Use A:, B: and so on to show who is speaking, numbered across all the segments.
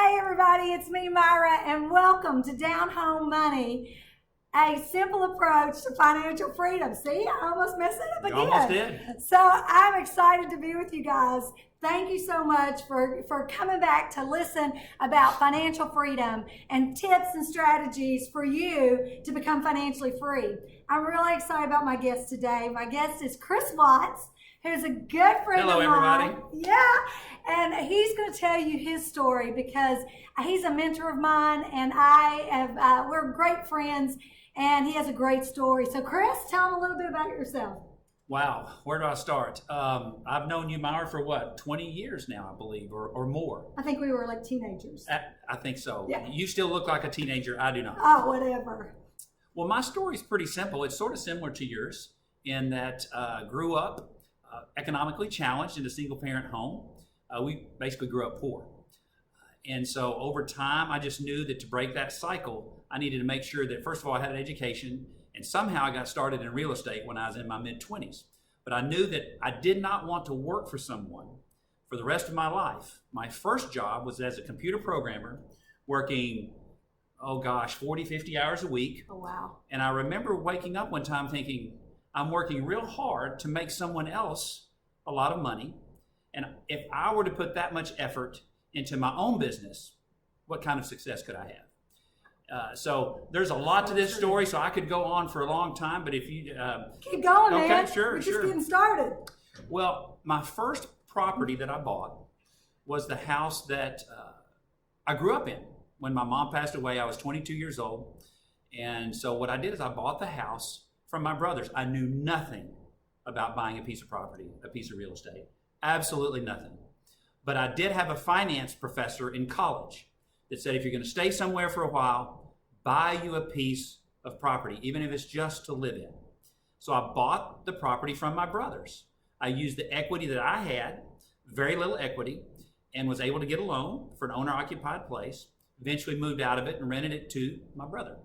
A: Hey everybody, it's me, Myra, and welcome to Down Home Money, a simple approach to financial freedom. See, I almost messed it up again.
B: You almost did.
A: So I'm excited to be with you guys. Thank you so much for coming back to listen about financial freedom and tips and strategies for you to become financially free. I'm really excited about my guest today. My guest is Chris Watts, who's a good friend
B: Hello,
A: of mine.
B: everybody.
A: Yeah, and he's going to tell you his story because he's a mentor of mine, and we're great friends, and he has a great story. So, Chris, tell him a little bit about yourself.
B: Wow, where do I start? I've known you, Myra, for what, 20 years now, I believe, or more.
A: I think we were like teenagers.
B: I think so.
A: Yeah.
B: You still look like a teenager. I do not.
A: Oh, whatever.
B: Well, my story is pretty simple. It's sort of similar to yours in that grew up economically challenged in a single-parent home. We basically grew up poor. And so over time, I just knew that to break that cycle, I needed to make sure that, first of all, I had an education, and somehow I got started in real estate when I was in my mid-20s. But I knew that I did not want to work for someone for the rest of my life. My first job was as a computer programmer, working, 40, 50 hours a week.
A: Oh, wow.
B: And I remember waking up one time thinking, I'm working real hard to make someone else a lot of money. And if I were to put that much effort into my own business, what kind of success could I have? So there's a lot to this story, so I could go on for a long time, but if you...
A: Keep going,
B: okay,
A: man.
B: sure,
A: We're
B: sure.
A: just getting started.
B: Well, my first property that I bought was the house that I grew up in. When my mom passed away, I was 22 years old. And so what I did is I bought the house from my brothers. I knew nothing about buying a piece of property, a piece of real estate. Absolutely nothing. But I did have a finance professor in college that said, if you're going to stay somewhere for a while, buy you a piece of property, even if it's just to live in. So I bought the property from my brothers. I used the equity that I had, very little equity, and was able to get a loan for an owner-occupied place. Eventually moved out of it and rented it to my brother,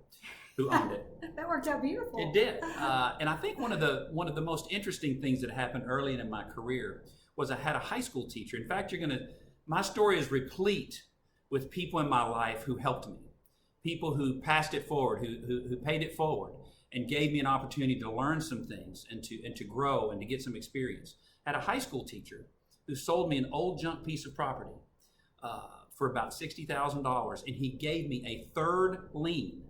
B: who owned it.
A: That worked out beautiful.
B: It did. And I think one of the most interesting things that happened early in my career was I had a high school teacher. In fact, my story is replete with people in my life who helped me, people who passed it forward, who paid it forward, and gave me an opportunity to learn some things and to grow and to get some experience. I had a high school teacher who sold me an old junk piece of property for about $60,000, and he gave me a third lien.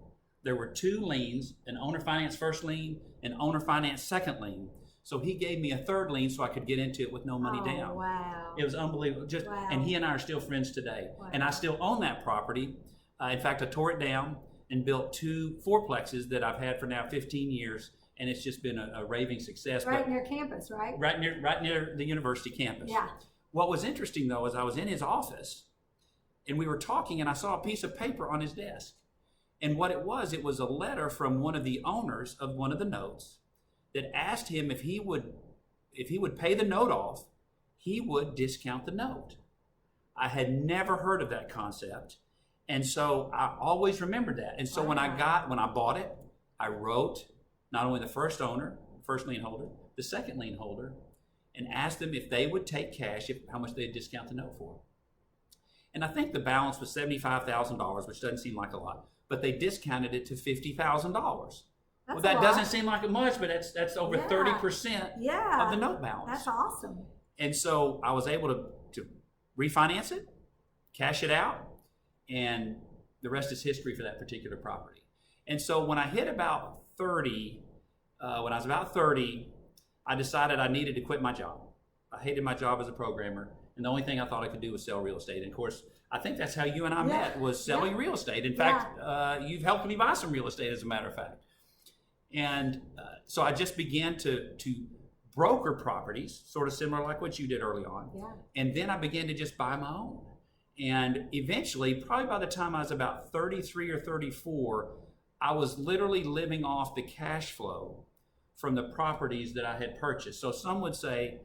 B: There were two liens, an owner finance first lien and owner finance second lien. So he gave me a third lien so I could get into it with no money down.
A: Wow.
B: It was unbelievable.
A: Wow.
B: And he and I are still friends today.
A: Wow.
B: And I still own that property. In fact, I tore it down and built two fourplexes that I've had for now 15 years. And it's just been a raving success.
A: Right near campus, right?
B: Right near the university campus.
A: Yeah.
B: What was interesting, though, is I was in his office, and we were talking, and I saw a piece of paper on his desk. And what it was a letter from one of the owners of one of the notes that asked him if he would pay the note off, he would discount the note. I had never heard of that concept. And so I always remembered that. And so when I bought it, I wrote not only the first owner, first lien holder, the second lien holder, and asked them if they would take cash, how much they'd discount the note for. And I think the balance was $75,000, which doesn't seem like a lot, but they discounted it to $50,000. Well, that doesn't seem like much, but that's over 30% of the note balance.
A: That's awesome.
B: And so I was able to refinance it, cash it out, and the rest is history for that particular property. And so when I hit about 30, I decided I needed to quit my job. I hated my job as a programmer, and the only thing I thought I could do was sell real estate. And of course, I think that's how you and I met, was selling real estate. In fact, you've helped me buy some real estate, as a matter of fact. And so I just began to broker properties, sort of similar like what you did early on. Yeah. And then I began to just buy my own. And eventually, probably by the time I was about 33 or 34, I was literally living off the cash flow from the properties that I had purchased. So some would say,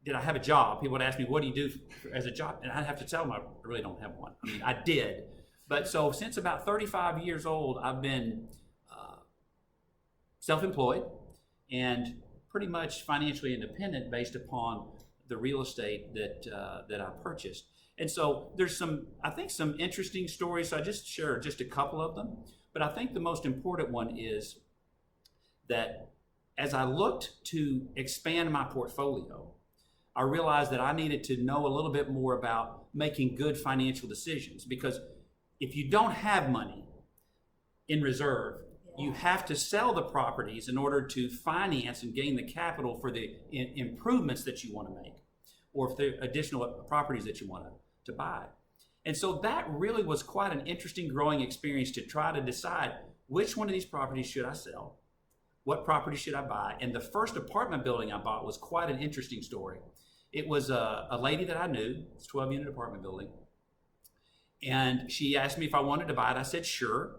B: did I have a job? People would ask me, what do you do as a job? And I'd have to tell them I really don't have one. I mean, I did. But so since about 35 years old, I've been self-employed and pretty much financially independent based upon the real estate that I purchased. And so there's I think some interesting stories. So I just share just a couple of them. But I think the most important one is that as I looked to expand my portfolio, I realized that I needed to know a little bit more about making good financial decisions, because if you don't have money in reserve, you have to sell the properties in order to finance and gain the capital for the improvements that you want to make, or if there are additional properties that you want to buy. And so that really was quite an interesting growing experience to try to decide which one of these properties should I sell, what property should I buy. And the first apartment building I bought was quite an interesting story. It was a lady that I knew. It's a 12-unit apartment building. And she asked me if I wanted to buy it. I said, sure.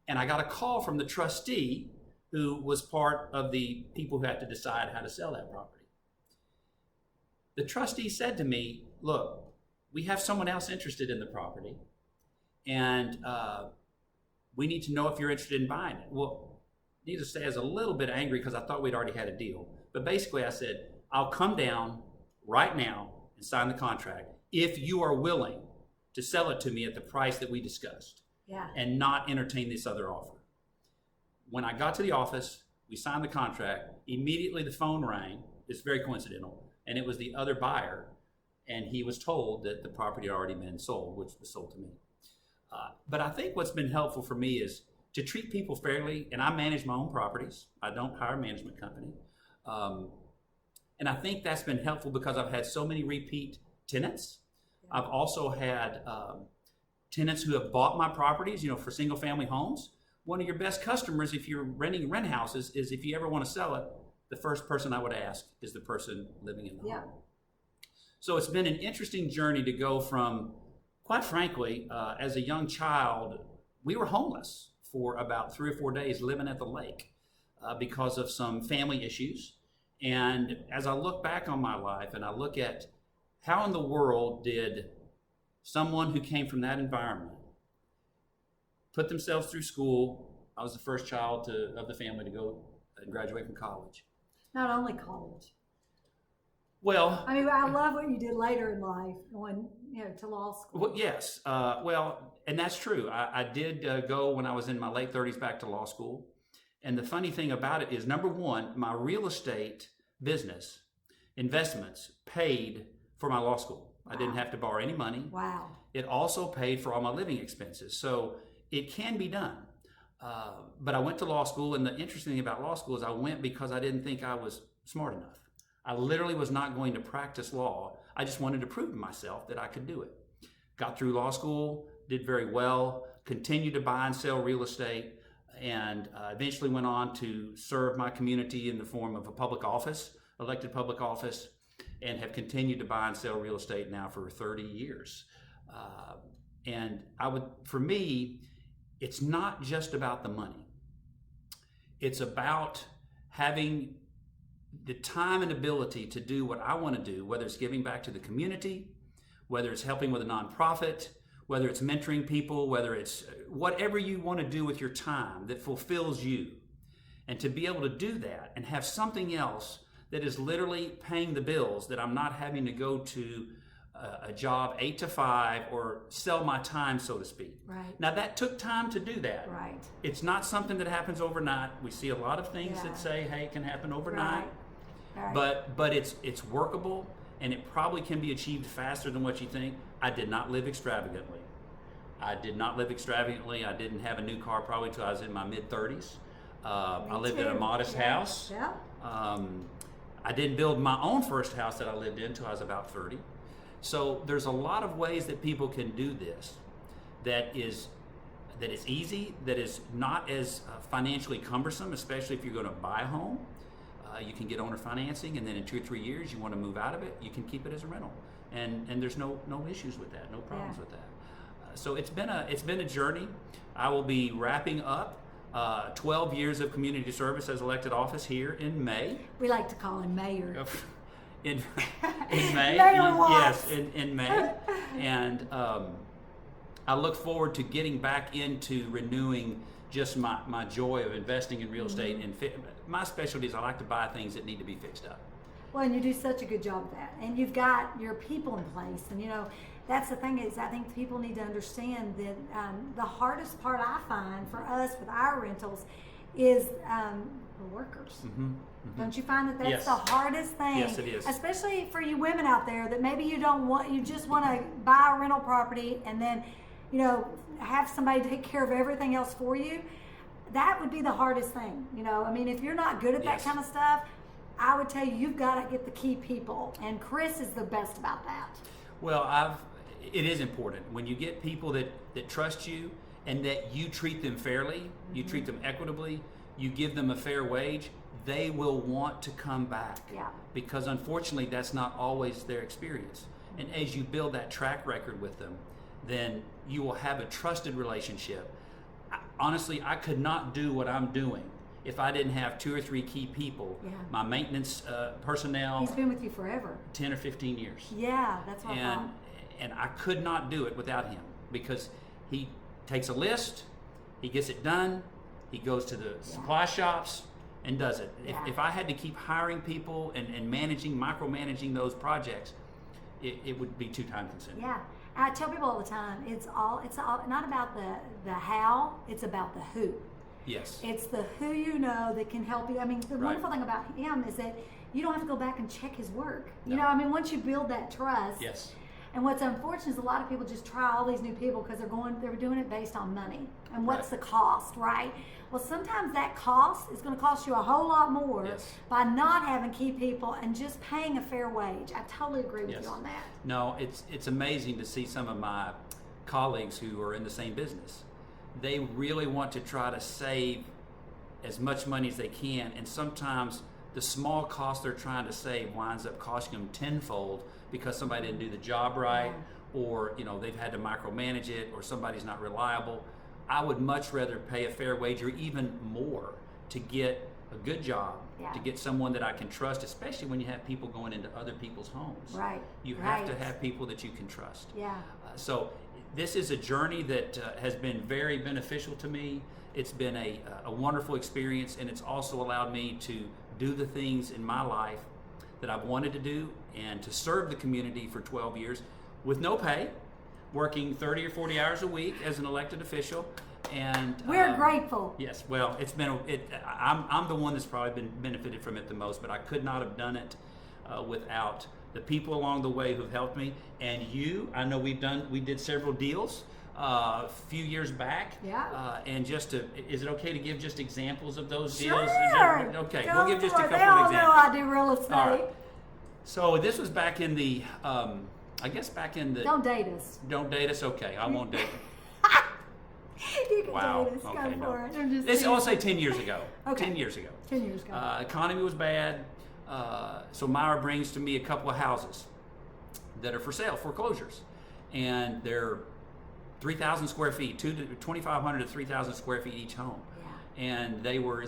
B: And I got a call from the trustee, who was part of the people who had to decide how to sell that property. The trustee said to me, look, we have someone else interested in the property, and we need to know if you're interested in buying it. Well, needless to say, I was a little bit angry because I thought we'd already had a deal. But basically I said, I'll come down right now and sign the contract if you are willing to sell it to me at the price that we discussed, and not entertain this other offer. When I got to the office, we signed the contract. Immediately the phone rang. It's very coincidental. And it was the other buyer. And he was told that the property had already been sold, which was sold to me. But I think what's been helpful for me is to treat people fairly. And I manage my own properties. I don't hire a management company. And I think that's been helpful because I've had so many repeat tenants. I've also had tenants who have bought my properties, for single family homes. One of your best customers, if you're renting rent houses, is if you ever want to sell it, the first person I would ask is the person living in the home. So it's been an interesting journey to go from, quite frankly, as a young child, we were homeless for about 3 or 4 days living at the lake because of some family issues. And as I look back on my life and I look at how in the world did someone who came from that environment put themselves through school. I was the first child of the family to go and graduate from college.
A: Not only college.
B: Well,
A: I mean, I love what you did later in life, going to law school.
B: Well, yes. And that's true. I did go when I was in my late 30s back to law school. And the funny thing about it is, number one, my real estate business investments paid for my law school. I didn't have to borrow any money.
A: Wow.
B: It also paid for all my living expenses. So it can be done. But I went to law school, and the interesting thing about law school is I went because I didn't think I was smart enough. I literally was not going to practice law. I just wanted to prove to myself that I could do it. Got through law school, did very well, continued to buy and sell real estate, and eventually went on to serve my community in the form of a public office, elected public office, and have continued to buy and sell real estate now for 30 years. And for me, it's not just about the money. It's about having the time and ability to do what I want to do, whether it's giving back to the community, whether it's helping with a nonprofit, whether it's mentoring people, whether it's whatever you want to do with your time that fulfills you. And to be able to do that and have something else that is literally paying the bills, that I'm not having to go to a job 8 to 5 or sell my time, so to speak.
A: Right.
B: Now that took time to do that.
A: Right.
B: It's not something that happens overnight. We see a lot of things that say, hey, it can happen overnight.
A: Right.
B: But it's workable, and it probably can be achieved faster than what you think. I did not live extravagantly. I didn't have a new car probably until I was in my mid-30s. I lived in a modest house.
A: Yeah.
B: I didn't build my own first house that I lived in until I was about 30. So there's a lot of ways that people can do this that is easy, that is not as financially cumbersome, especially if you're going to buy a home. You can get owner financing, and then in 2 or 3 years you want to move out of it, you can keep it as a rental. And there's no issues with that, no problems with that. So it's been a journey. I will be wrapping up 12 years of community service as elected office here in May.
A: We like to call him mayor.
B: In May.
A: Yes,
B: in May. And I look forward to getting back into renewing just my joy of investing in real estate. And my specialty is I like to buy things that need to be fixed up.
A: Well, and you do such a good job of that, and you've got your people in place, and that's the thing is I think people need to understand that the hardest part I find for us with our rentals is the workers. Don't you find that that's
B: Yes.
A: the hardest thing?
B: Yes, it is.
A: Especially for you women out there that maybe you just want to buy a rental property and then, have somebody take care of everything else for you. That would be the hardest thing. I mean, if you're not good at that
B: Yes.
A: kind of stuff, I would tell you, you've got to get the key people. And Chris is the best about that.
B: Well, it is important when you get people that trust you and that you treat them fairly, you treat them equitably, you give them a fair wage, they will want to come back.
A: Yeah.
B: Because unfortunately, that's not always their experience. And as you build that track record with them, then you will have a trusted relationship. Honestly, I could not do what I'm doing if I didn't have 2 or 3 key people.
A: Yeah.
B: My maintenance personnel,
A: He's been with you forever.
B: 10 or 15 years.
A: Yeah, that's what I thought.
B: And I could not do it without him, because he takes a list, he gets it done, he goes to the supply shops and does it.
A: Yeah.
B: If I had to keep hiring people and micromanaging those projects, it would be too time consuming.
A: Yeah. I tell people all the time, it's all not about the how, it's about the who.
B: Yes.
A: It's the who that can help you. I mean, the
B: Right.
A: wonderful thing about him is that you don't have to go back and check his work.
B: No.
A: I mean, once you build that trust.
B: Yes.
A: And what's unfortunate is a lot of people just try all these new people because they're doing it based on money. And what's
B: Right.
A: the cost, right? Well, sometimes that cost is going to cost you a whole lot more
B: Yes.
A: by not having key people and just paying a fair wage. I totally agree with
B: Yes.
A: you on that.
B: No, it's amazing to see some of my colleagues who are in the same business. They really want to try to save as much money as they can, and sometimes the small cost they're trying to save winds up costing them tenfold because somebody didn't do the job right, or they've had to micromanage it, or somebody's not reliable. I would much rather pay a fair wage or even more to get a good job, to get someone that I can trust, especially when you have people going into other people's homes.
A: Right.
B: You have to have people that you can trust.
A: Yeah.
B: So this is a journey that has been very beneficial to me. It's been a wonderful experience, and it's also allowed me to do the things in my life that I've wanted to do, and to serve the community for 12 years with no pay, working 30 or 40 hours a week as an elected official. And
A: We're grateful.
B: Yes, well, it's been I'm the one that's probably been benefited from it the most, but I could not have done it without the people along the way who've helped me. And you, I know we did several deals a few years back.
A: Yeah.
B: And is it okay to give just examples of those
A: Sure.
B: deals? Is that, okay,
A: Go
B: we'll give just a
A: for it.
B: couple
A: They
B: of
A: all
B: examples.
A: know I do real estate.
B: All right. So this was back in the, I guess back in the.
A: Don't date us.
B: Don't date us. Okay, I won't date.
A: You can
B: Wow.
A: date us.
B: Okay,
A: Go
B: no.
A: for it. I'm just
B: This,
A: kidding.
B: I'll say 10 years ago.
A: Okay.
B: 10 years ago.
A: 10 years ago.
B: Economy was bad. So Myra brings to me a couple of houses that are for sale, foreclosures. And they're 3,000 square feet, 2,500 to 3,000 square feet each home.
A: Yeah.
B: And they were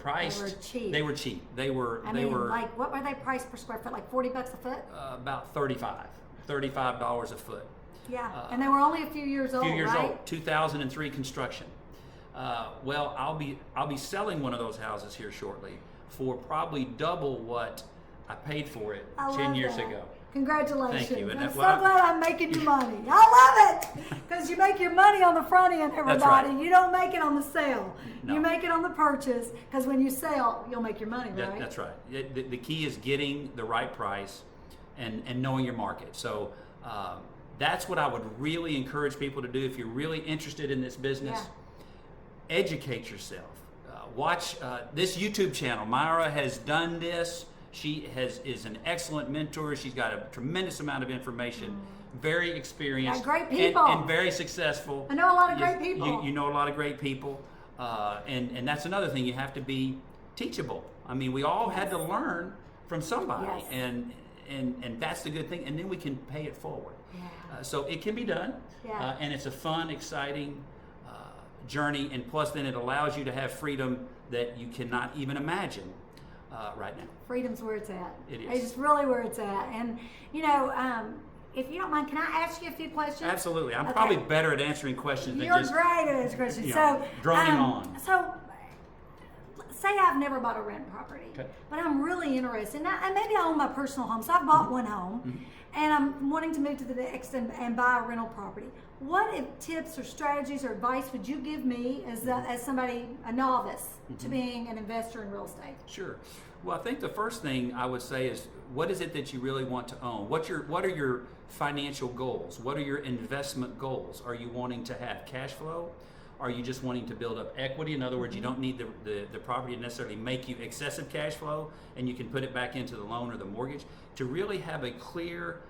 B: priced.
A: They were cheap.
B: They were cheap. They were
A: like, what were they priced per square foot? Like $40 a foot?
B: about $35 a foot.
A: Yeah. And they were only a few years old,
B: Few years
A: right?
B: old, 2003 construction. Well, I'll be selling one of those houses here shortly for probably double what I paid for it
A: I
B: 10
A: love
B: years
A: that.
B: ago.
A: Congratulations.
B: Thank you. And
A: I'm
B: that-
A: so
B: well,
A: glad I'm making you money. I love it. Because you make your money on the front end, everybody.
B: right.
A: You don't make it on the sale.
B: No.
A: You make it on the purchase. Because when you sell, you'll make your money, right?
B: That's right. The key is getting the right price and knowing your market. So that's what I would really encourage people to do if you're really interested in this business.
A: Yeah.
B: Educate yourself. Watch this YouTube channel. Myra has done this. She is an excellent mentor. She's got a tremendous amount of information. Very experienced.
A: Got great people.
B: And very successful.
A: I know a lot of great people.
B: You know a lot of great people. And that's another thing. You have to be teachable. I mean, we all had to learn from somebody.
A: Yes.
B: And that's the good thing. And then we can pay it forward.
A: Yeah.
B: So it can be done.
A: Yeah.
B: And it's a fun, exciting journey. And plus, then it allows you to have freedom that you cannot even imagine right now.
A: Freedom's where it's at.
B: It is.
A: It's really where it's at. And, if you don't mind, can I ask you a few questions?
B: Absolutely. I'm
A: Okay.
B: probably better at answering questions than
A: You're
B: just
A: great at answering questions.
B: you
A: So,
B: know, droning on.
A: So, say I've never bought a rent property,
B: Okay.
A: but I'm really interested, and maybe I own my personal home, so I've bought one home, and I'm wanting to move to the next and buy a rental property. What tips or strategies or advice would you give me as somebody, a novice, to being an investor in real estate?
B: Sure. Well, I think the first thing I would say is, what is it that you really want to own? What are your financial goals? What are your investment goals? Are you wanting to have cash flow? Are you just wanting to build up equity? In other words, you don't need the property to necessarily make you excessive cash flow, and you can put it back into the loan or the mortgage. To really have a clear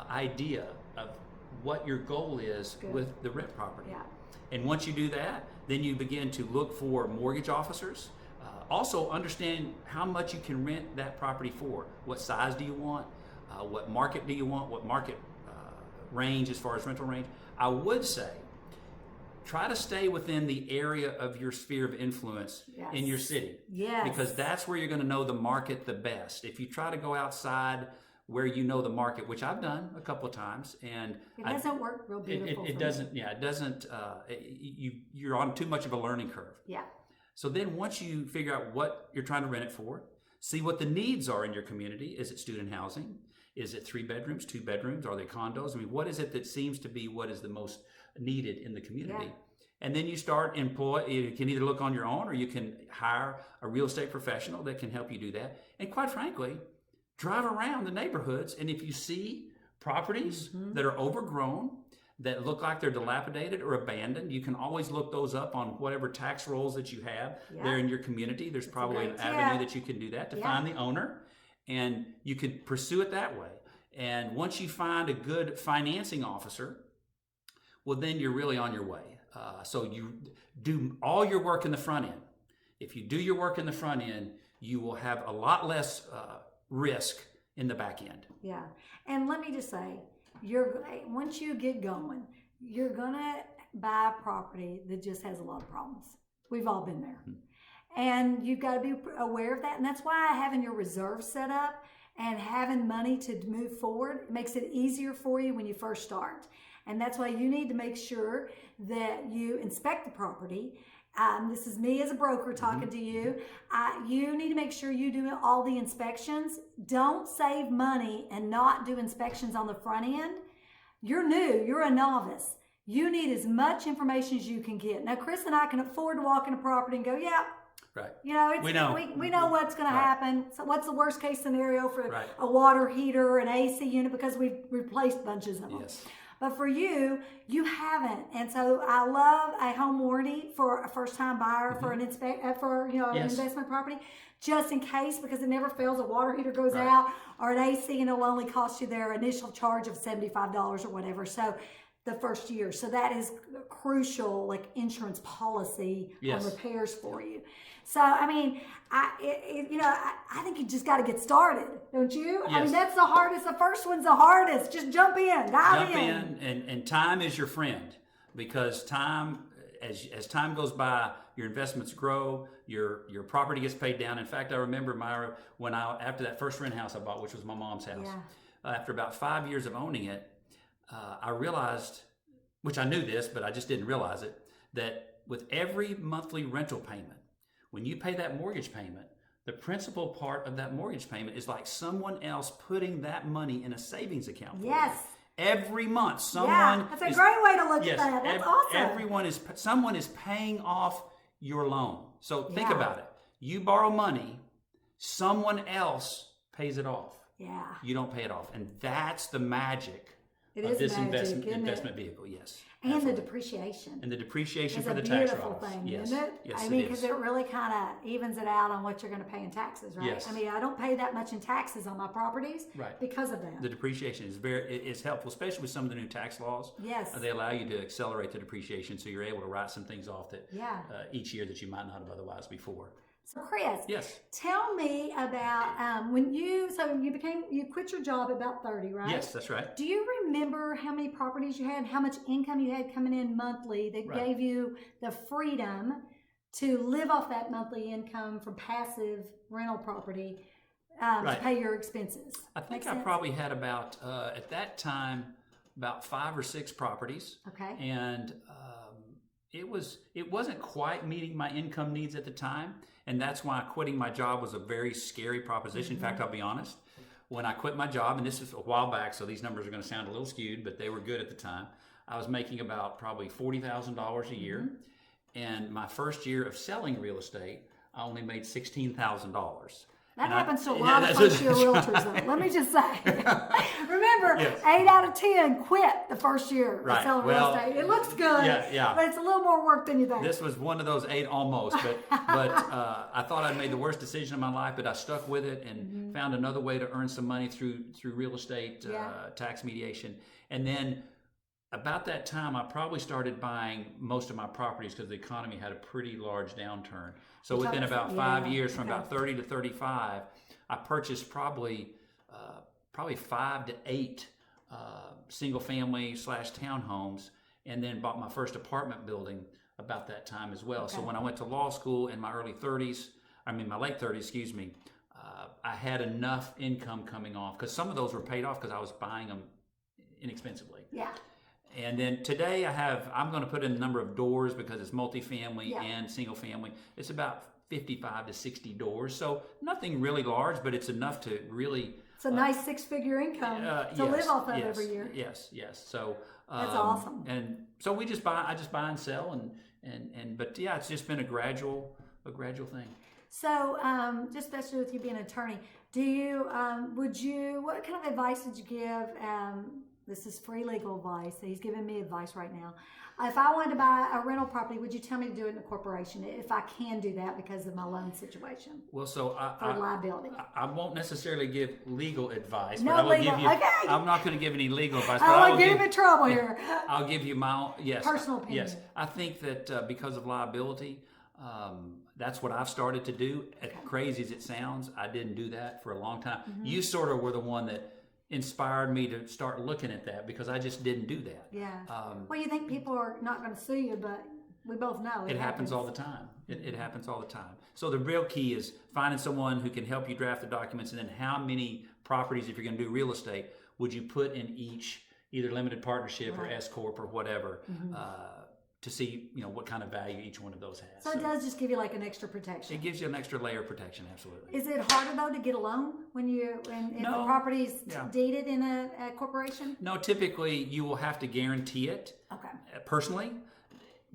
B: idea of what your goal is with the rent property.
A: Yeah.
B: And once you do that, then you begin to look for mortgage officers. Also understand how much you can rent that property for. What size do you want? What market do you want? What market range as far as rental range? I would say, try to stay within the area of your sphere of influence in your city.
A: Yes.
B: Because that's where you're going to know the market the best. If you try to go outside where you know the market, which I've done a couple of times, and
A: it doesn't work real beautiful.
B: It doesn't. Yeah, it doesn't. You're on too much of a learning curve.
A: Yeah.
B: So then once you figure out what you're trying to rent it for, see what the needs are in your community. Is it student housing? Is it 3 bedrooms, 2 bedrooms? Are they condos? I mean, what is it that seems to be what is the most needed in the community?
A: Yeah.
B: And then you start you can either look on your own, or you can hire a real estate professional that can help you do that. And quite frankly, drive around the neighborhoods, and if you see properties that are overgrown, that look like they're dilapidated or abandoned, you can always look those up on whatever tax rolls that you have there in your community. There's probably an avenue that you can do that to find the owner, and you could pursue it that way. And once you find a good financing officer, well, then you're really on your way. So you do all your work in the front end. If you do your work in the front end, you will have a lot less risk in the back end.
A: Yeah. And let me just say, once you get going, you're gonna buy a property that just has a lot of problems. We've all been there. And you've got to be aware of that. And that's why having your reserve set up and having money to move forward makes it easier for you when you first start. And that's why you need to make sure that you inspect the property. This is me as a broker talking to you. You need to make sure you do all the inspections. Don't save money and not do inspections on the front end. You're new, you're a novice. You need as much information as you can get. Now, Chris and I can afford to walk in a property and go, yeah,
B: right.
A: You know,
B: we
A: know what's going to happen. So what's the worst case scenario for a water heater, an AC unit, because we've replaced bunches of them.
B: Yes.
A: But for you, you haven't, and so I love a home warranty for a first-time buyer for an investment property, just in case, because it never fails. A water heater goes out, or an AC, and it'll only cost you their initial charge of $75 or whatever. So the first year, so that is crucial, like insurance policy on repairs for you. So I mean, I think you just got to get started, don't you?
B: Yes.
A: I mean, that's the hardest. The first one's the hardest. Just jump in, dive in.
B: And time is your friend, because time, as time goes by, your investments grow, your property gets paid down. In fact, I remember after that first rent house I bought, which was my mom's house, after about 5 years of owning it, I realized, which I knew this, but I just didn't realize it, that with every monthly rental payment, when you pay that mortgage payment, the principal part of that mortgage payment is like someone else putting that money in a savings account for you. Every month, someone.
A: That's a great way to look at that. That's awesome.
B: Someone is paying off your loan. So think about it. You borrow money, someone else pays it off.
A: Yeah.
B: You don't pay it off, and that's the magic
A: of
B: this investment vehicle. Yes.
A: And absolutely. The depreciation.
B: And the depreciation
A: it's
B: for the
A: It's
B: tax
A: a beautiful thing,
B: yes.
A: isn't it?
B: Yes,
A: I mean, because it really kind of evens it out on what you're going to pay in taxes, right?
B: Yes.
A: I mean, I don't pay that much in taxes on my properties because of that.
B: The depreciation is helpful, especially with some of the new tax laws.
A: Yes.
B: They allow you to accelerate the depreciation, so you're able to write some things off that each year that you might not have otherwise before.
A: So Chris,
B: yes,
A: tell me about when you quit your job at about 30, right?
B: Yes, that's right.
A: Do you remember how many properties you had, how much income you had coming in monthly that gave you the freedom to live off that monthly income from passive rental property to pay your expenses?
B: I think I probably had about at that time about 5 or 6 properties.
A: Okay.
B: And it wasn't quite meeting my income needs at the time. And that's why quitting my job was a very scary proposition. In fact, I'll be honest, when I quit my job, and this is a while back, so these numbers are going to sound a little skewed, but they were good at the time. I was making about probably $40,000 a year. And my first year of selling real estate, I only made $16,000.
A: That happens to a lot of first-year realtors, though. Let me just say. Remember,
B: Yes.
A: 8 out of 10 quit the first year of selling
B: Well,
A: real estate. It looks good, but it's a little more work than you think.
B: This was one of those 8 almost, but I thought I'd made the worst decision of my life, but I stuck with it and found another way to earn some money through real estate tax mediation. And then about that time, I probably started buying most of my properties because the economy had a pretty large downturn. So within about 5 years, from about 30 to 35, I purchased probably 5 to 8 single family / townhomes, and then bought my first apartment building about that time as well. So when I went to law school in my late 30s, I had enough income coming off because some of those were paid off because I was buying them inexpensively.
A: Yeah.
B: And then today I'm going to put in the number of doors because it's multifamily and single family. It's about 55 to 60 doors. So nothing really large, but it's enough to really...
A: It's a nice 6-figure income to live off of every year.
B: Yes. So
A: that's awesome.
B: And so I just buy and sell but yeah, it's just been a gradual thing.
A: So, just especially with you being an attorney, what kind of advice did you give? This is free legal advice. He's giving me advice right now. If I wanted to buy a rental property, would you tell me to do it in a corporation if I can do that because of my loan situation?
B: Well, so
A: for liability.
B: I won't necessarily give legal advice.
A: No
B: but I will
A: legal.
B: give you,
A: okay.
B: I'm not going to give any legal advice.
A: I will get him in trouble here.
B: I'll give you my own,
A: personal opinion.
B: Yes, I think that because of liability, that's what I've started to do. As crazy as it sounds, I didn't do that for a long time. You sort of were the one that inspired me to start looking at that because I just didn't do that.
A: Yeah. Well, you think people are not going to sue you, but we both know
B: it happens all the time. It happens all the time. So the real key is finding someone who can help you draft the documents, and then how many properties, if you're going to do real estate, would you put in each, either limited partnership or S corp or whatever, to see what kind of value each one of those has.
A: So it does just give you like an extra protection.
B: It gives you an extra layer of protection, absolutely.
A: Is it harder though to get a loan when if the property's deeded in a corporation?
B: No, typically you will have to guarantee it.
A: Okay.
B: Personally,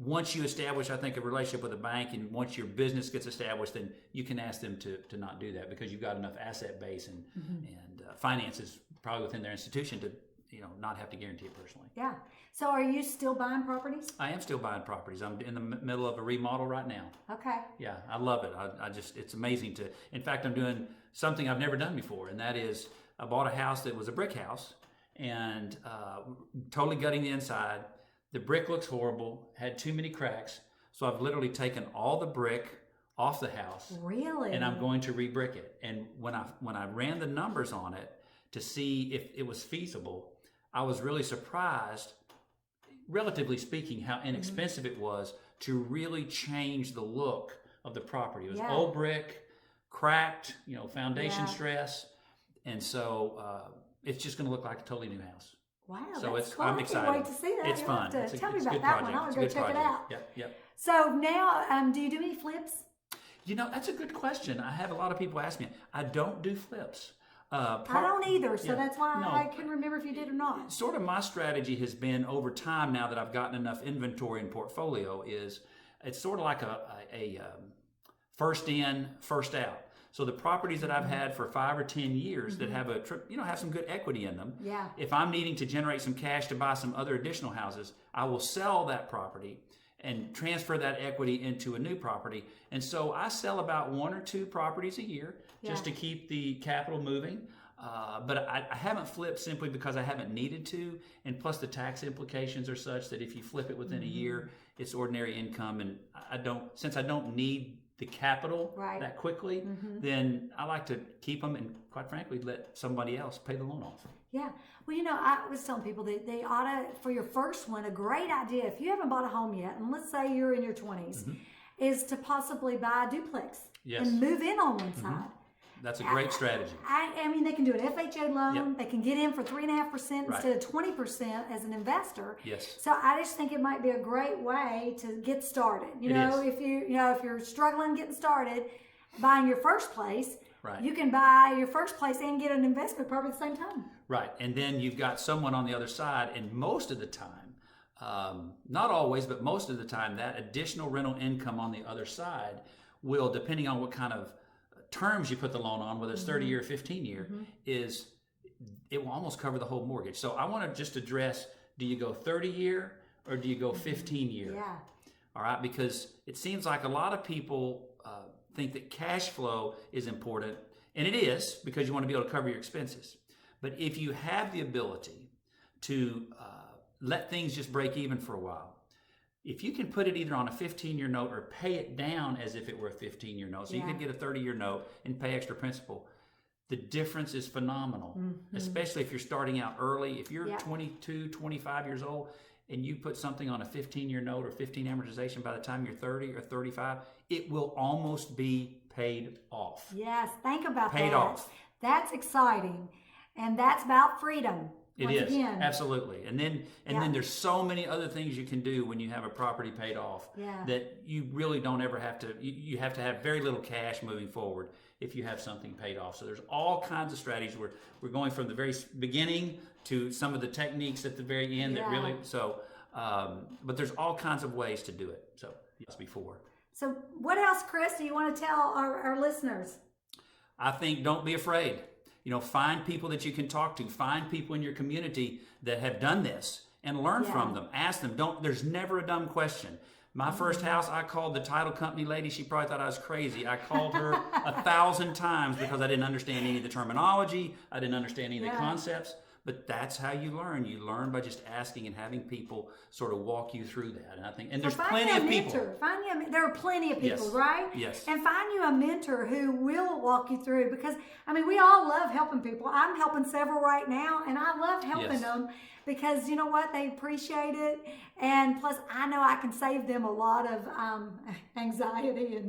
B: once you establish, I think, a relationship with a bank, and once your business gets established, then you can ask them to not do that because you've got enough asset base and finances probably within their institution to not have to guarantee it personally.
A: Yeah. So are you still buying properties?
B: I am still buying properties. I'm in the middle of a remodel right now.
A: Okay.
B: Yeah, I love it. It's amazing in fact, I'm doing something I've never done before, and that is I bought a house that was a brick house and totally gutting the inside. The brick looks horrible, had too many cracks. So I've literally taken all the brick off the house.
A: Really?
B: And I'm going to re-brick it. And when I ran the numbers on it to see if it was feasible, I was really surprised, relatively speaking, how inexpensive it was to really change the look of the property. It was old brick, cracked, foundation stress. And so it's just going to look like a totally new house.
A: Wow,
B: so
A: that's cool.
B: I'm excited.
A: I can't wait to see that.
B: It's fun.
A: Tell me about that one. I'm going to go check it out.
B: Yep.
A: So now, do you do any flips?
B: That's a good question. I have a lot of people ask me. I don't do flips.
A: I don't either, so that's why I couldn't remember if you did or not.
B: Sort of my strategy has been over time, now that I've gotten enough inventory and portfolio, is it's sort of like a first in, first out. So the properties that I've had for 5 or 10 years that have have some good equity in them.
A: Yeah.
B: If I'm needing to generate some cash to buy some other additional houses, I will sell that property and transfer that equity into a new property. And so I sell about 1 or 2 properties a year just to keep the capital moving. But I haven't flipped simply because I haven't needed to. And plus the tax implications are such that if you flip it within a year, it's ordinary income. And since I don't need the capital that quickly, then I like to keep them and, quite frankly, let somebody else pay the loan off.
A: Yeah. Well, I was telling people that they ought to, for your first one, a great idea, if you haven't bought a home yet, and let's say you're in your 20s, is to possibly buy a duplex and move in on one side.
B: That's a great strategy.
A: I mean, they can do an FHA loan. They can get in for 3.5% instead of 20% as an investor.
B: Yes.
A: So I just think it might be a great way to get started. If you're struggling getting started, buying your first place.
B: Right.
A: You can buy your first place and get an investment property at the same time.
B: Right. And then you've got someone on the other side, and most of the time, not always, but most of the time, that additional rental income on the other side will, depending on what kind of terms you put the loan on, whether it's 30 year or 15 year, it will almost cover the whole mortgage. So I want to just address, do you go 30 year or do you go 15 year?
A: Yeah.
B: All right. Because it seems like a lot of people think that cash flow is important, and it is, because you want to be able to cover your expenses. But if you have the ability to let things just break even for a while, if you can put it either on a 15-year note or pay it down as if it were a 15-year note, so you could get a 30-year note and pay extra principal, the difference is phenomenal, especially if you're starting out early. If you're 22, 25 years old, and you put something on a 15-year note or 15 amortization, by the time you're 30 or 35, it will almost be paid off.
A: Yes, think about that.
B: Paid off.
A: That's exciting. And that's about freedom.
B: It is. Again. Absolutely. And then there's so many other things you can do when you have a property paid off that you really don't ever have to, you have to have very little cash moving forward if you have something paid off. So there's all kinds of strategies. We're going from the very beginning to some of the techniques at the very end that really, but there's all kinds of ways to do it. So yes, before.
A: So what else, Chris, do you want to tell our listeners?
B: I think don't be afraid. Find people that you can talk to. Find people in your community that have done this and learn from them. Ask them. There's never a dumb question. My first house, I called the title company lady. She probably thought I was crazy. I called her 1,000 times because I didn't understand any of the terminology. I didn't understand any of the concepts. But that's how you learn. You learn by just asking and having people sort of walk you through that. And I think, and there's plenty of people.
A: There are plenty of people, right?
B: Yes.
A: And find you a mentor who will walk you through, because we all love helping people. I'm helping several right now, and I love helping them because you know what? They appreciate it. And plus, I know I can save them a lot of anxiety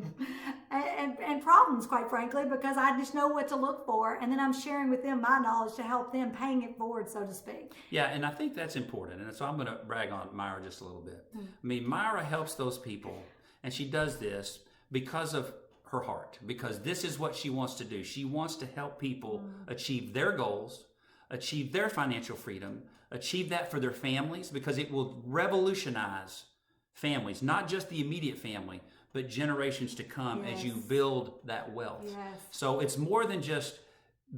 A: and problems, quite frankly, because I just know what to look for. And then I'm sharing with them my knowledge to help them paying it forward, so to speak.
B: Yeah, and I think that's important. And so I'm going to brag on Myra just a little bit. Myra helps those people, and she does this because of her heart, because this is what she wants to do. She wants to help people achieve their goals, achieve their financial freedom, achieve that for their families, because it will revolutionize families, not just the immediate family, but generations to come as you build that wealth.
A: Yes.
B: So it's more than just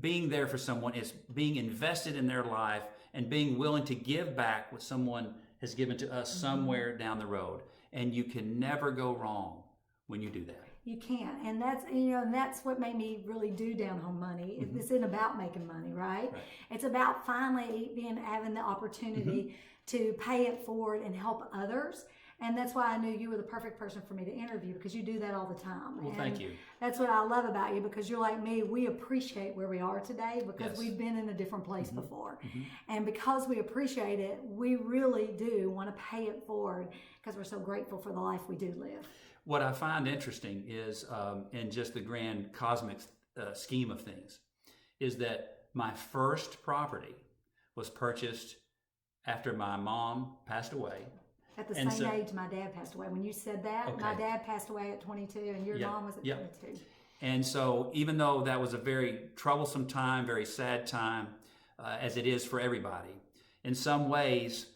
B: being there for someone. It's being invested in their life and being willing to give back what someone has given to us somewhere down the road. And you can never go wrong when you do that.
A: You can't. And that's what made me really do Down Home Money. This isn't about making money, right? It's about finally having the opportunity to pay it forward and help others. And that's why I knew you were the perfect person for me to interview, because you do that all the time.
B: Well, thank you.
A: That's what I love about you, because you're like me. We appreciate where we are today because we've been in a different place before. And because we appreciate it, we really do want to pay it forward because we're so grateful for the life we do live.
B: What I find interesting is, in just the grand cosmic scheme of things, is that my first property was purchased after my mom passed away.
A: At the same age my dad passed away. When you said that, my dad passed away at 22 and your mom was at 22.
B: And so even though that was a very troublesome time, very sad time, as it is for everybody, in some ways,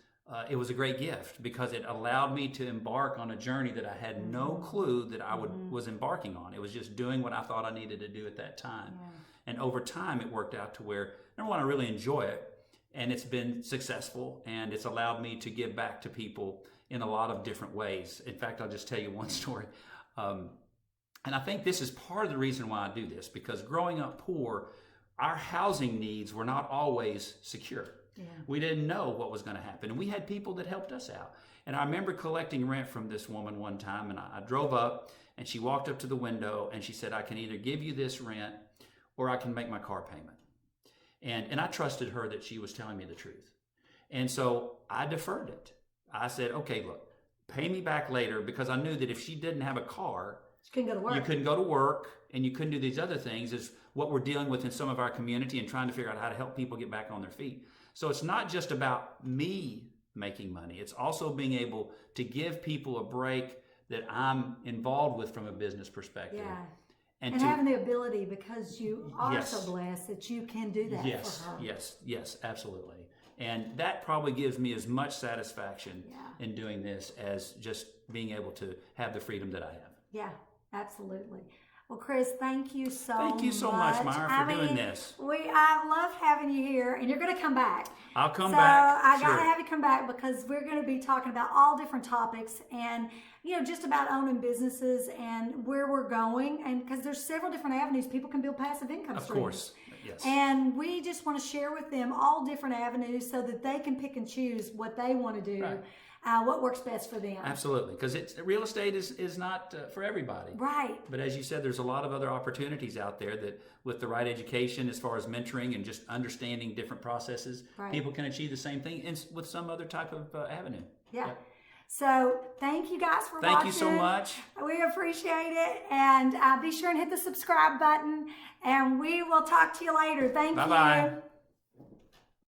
B: it was a great gift because it allowed me to embark on a journey that I had no clue that I was embarking on. It was just doing what I thought I needed to do at that time. And over time, it worked out to where, number one, I really enjoy it. And it's been successful, and it's allowed me to give back to people in a lot of different ways. In fact, I'll just tell you one story. And I think this is part of the reason why I do this, because growing up poor, our housing needs were not always secure. We didn't know what was going to happen. And we had people that helped us out. And I remember collecting rent from this woman one time, and I drove up, and she walked up to the window, and she said, I can either give you this rent or I can make my car payment. And I trusted her that she was telling me the truth. And so I deferred it. I said, okay, look, pay me back later, because I knew that if she didn't have a car,
A: you couldn't go to work.
B: You couldn't go to work, and you couldn't do these other things, is what we're dealing with in some of our community and trying to figure out how to help people get back on their feet. So it's not just about me making money. It's also being able to give people a break that I'm involved with from a business perspective.
A: And having the ability, because you are
B: Yes.
A: so blessed, that you can do that
B: Yes,
A: for her.
B: yes, absolutely. And that probably gives me as much satisfaction in doing this as just being able to have the freedom that I have.
A: Yeah, absolutely. Well, Chris, thank you so much.
B: Thank you so much, Myra, for doing this.
A: I love having you here, and you're going to come back.
B: I'll come back.
A: So I got to
B: Sure.
A: have you come back, because we're going to be talking about all different topics, and just about owning businesses and where we're going, and because there's several different avenues people can build passive income streams.
B: Of course, yes.
A: And we just want to share with them all different avenues so that they can pick and choose what they want to do.
B: Right.
A: What works best for them.
B: Absolutely, because real estate is not for everybody.
A: Right.
B: But as you said, there's a lot of other opportunities out there that, with the right education, as far as mentoring and just understanding different processes, people can achieve the same thing with some other type of avenue.
A: Yeah.
B: Yep.
A: So thank you guys for watching.
B: Thank you so much.
A: We appreciate it. And be sure and hit the subscribe button. And we will talk to you later. Thank you.
B: Bye-bye.